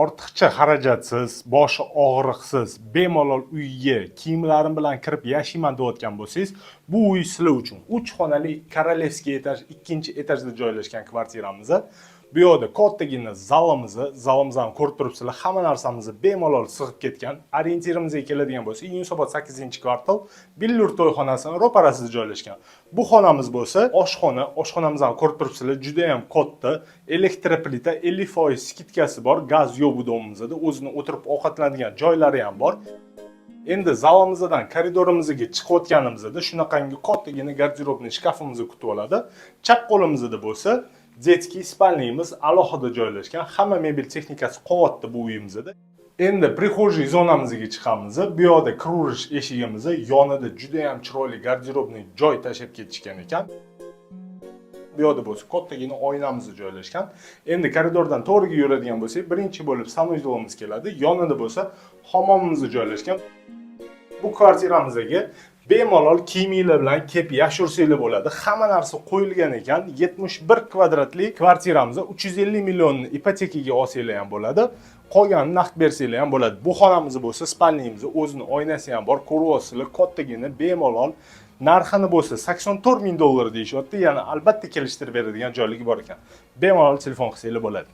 ortiqcha xarajatsiz, boshi og'riqsiz, bemalol uyga kiyimlarim bilan kirib yashayman deyotgan bo'lsangiz, bu uy sizlar uchun. 3 xonali korolevskiy etaj, 2-etajda joylashgan kvartiramiz. Bu yerda kattagina zalimizni ko'rib turibsizlar. Hamma narsamiz bemalol sig'ib ketgan. Orientirimizga keladigan bo'lsa, Yunusobod 8-kvartal Billur to'yxonasining ro'parasida joylashgan. Bu xonamiz bo'lsa, oshxonamizni ko'rib turibsizlar, juda ham katta, elektroplita 50% skitkasi bor, gaz yo'q bu domimizda, o'zini o'tirib ovqatlanadigan joylari ham bor. Endi zalimizdan koridorimizga chiqayotganimizda shunaqangi kattagina garderobni shkafimizni kutib oladi. Chap qo'limizda bo'lsa, детский spalniyimiz alohida joylashgan. Hamma mebel texnikasi qavatda bu uyimizda. Endi prixojiy zonamizga chiqamiz. Bu yerda kiruverish eshigimiz yonida juda ham chiroyli garderobni joy tashab ketishgan ekan. Bu yerda bo'lsa kattagina oynamiz joylashgan. Endi koridordan to'g'riga yuradigan bo'lsak, birinchi bo'lib sanuzelimiz keladi. Yonida bo'lsa hammomimiz joylashgan. Bu kvartiramizga bemalol kiyiminglar bilan kelib yashursanglar bo'ladi. Hamma narsa qo'yilgan ekan. 71 kvadratli kvartiramiz 350 millionni ipotekaga olsanglar ham bo'ladi. Qolganini naqd bersanglar ham bo'ladi. Bu xonamiz bo'lsa, spalniyimiz o'zini oynasi ham bor. Ko'ryapsizlar, kattagina bemalol. Narxini bo'lsa $84 ming deyishyapti. Ya'ni albatta kelishtirib beradigan joyligi bor ekan. Bemalol telefon qilsanglar bo'ladi.